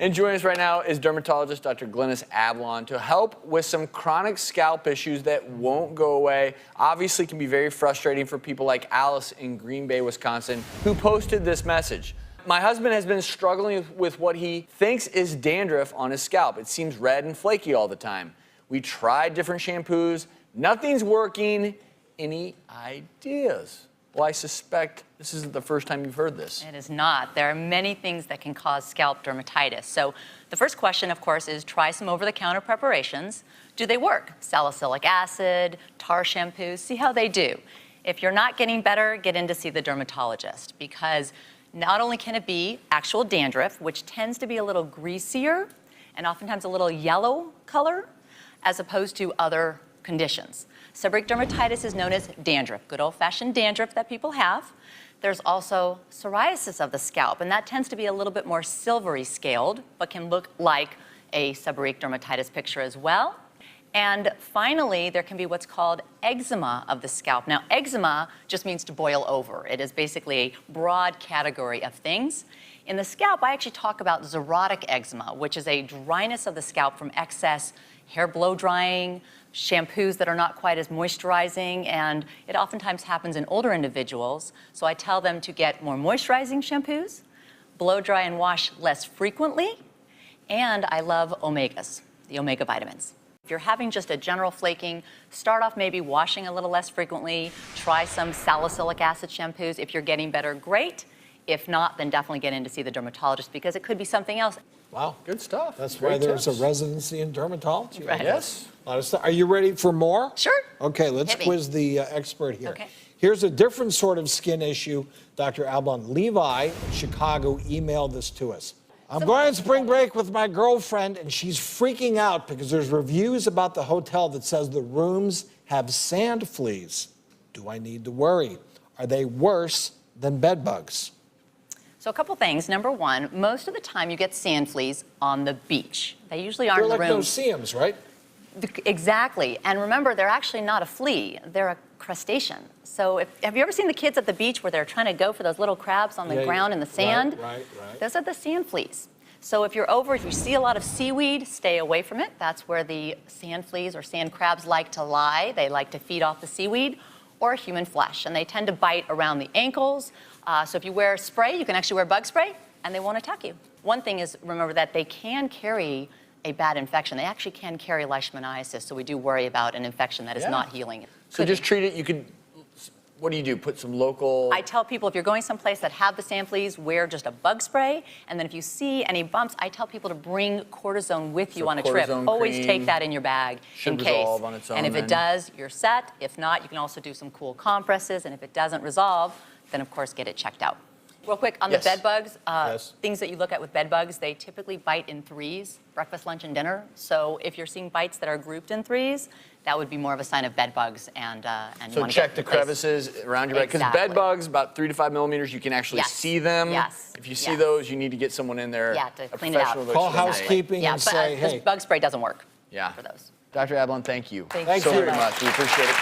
And joining us right now is dermatologist Dr. Glynis Ablon to help with some chronic scalp issues that won't go away. Obviously can be very frustrating for people like Alice in Green Bay, Wisconsin, who posted this message. My husband has been struggling with what he thinks is dandruff on his scalp. It seems red and flaky all the time. We tried different shampoos. Nothing's working. Any ideas? Well, I suspect this isn't the first time you've heard this. It is not. There are many things that can cause scalp dermatitis. So the first question, of course, is try some over-the-counter preparations. Do they work? Salicylic acid, tar shampoos, see how they do. If you're not getting better, get in to see the dermatologist, because not only can it be actual dandruff, which tends to be a little greasier and oftentimes a little yellow color, as opposed to other conditions. Seborrheic dermatitis is known as dandruff, good old-fashioned dandruff that people have. There's also psoriasis of the scalp, and that tends to be a little bit more silvery scaled, but can look like a seborrheic dermatitis picture as well. And finally, there can be what's called eczema of the scalp. Now, eczema just means to boil over. It is basically a broad category of things. In the scalp, I actually talk about xerotic eczema, which is a dryness of the scalp from excess hair blow drying, shampoos that are not quite as moisturizing, and it oftentimes happens in older individuals. So I tell them to get more moisturizing shampoos, blow dry and wash less frequently, and I love omegas, the omega vitamins. If you're having just a general flaking, start off maybe washing a little less frequently, try some salicylic acid shampoos. If you're getting better, great. If not, then definitely get in to see the dermatologist, because it could be something else. Wow, good stuff. That's Great why there's tips. a residency in dermatology. Right. Yes. A lot of stuff. Are you ready for more? Sure. Okay, let's Hit me. quiz the expert here. Okay. Here's a different sort of skin issue. Dr. Ablon, Levi in Chicago emailed this to us. I'm going on spring break with my girlfriend, and she's freaking out because there's reviews about the hotel that says the rooms have sand fleas. Do I need to worry? Are they worse than bed bugs? So a couple things. Number one, most of the time you get sand fleas on the beach. They usually aren't They're in like the rooms. no-see-ums, right? Exactly. And remember, they're actually not a flea. They're a crustacean. So have you ever seen the kids at the beach where they're trying to go for those little crabs on the Yeah, ground in the sand? Right. Those are the sand fleas. So if you see a lot of seaweed, stay away from it. That's where the sand fleas or sand crabs like to lie. They like to feed off the seaweed or human flesh, and they tend to bite around the ankles. So if you wear spray, you can actually wear bug spray, and they won't attack you. One thing is, remember that they can carry a bad infection. They actually can carry leishmaniasis, so we do worry about an infection that is not healing. So just treat it. You could, what do you do? Put some local... I tell people if you're going someplace that have the sand fleas, wear just a bug spray. And then if you see any bumps, I tell people to bring cortisone with you on a trip. cortisone Always cream take that in your bag should in case. resolve on its own And if it then. does, you're set. If not, you can also do some cool compresses. And if it doesn't resolve, then of course get it checked out. Real quick, on Yes. the bed bugs, Yes. things that you look at with bed bugs, they typically bite in threes, breakfast, lunch, and dinner. So if you're seeing bites that are grouped in threes, that would be more of a sign of bed bugs, and you So want to check get the replaced. crevices around your bed. Because Exactly. bed bugs, about 3 to 5 millimeters, you can actually Yes. see them. Yes. If you see Yes. those, you need to get someone in there. Yeah, to a clean it out. professional to Call actually know. housekeeping Yeah, and but say, this hey. bug spray doesn't work Yeah. for those. Dr. Ablon, thank you Thank so you. very much. We appreciate it.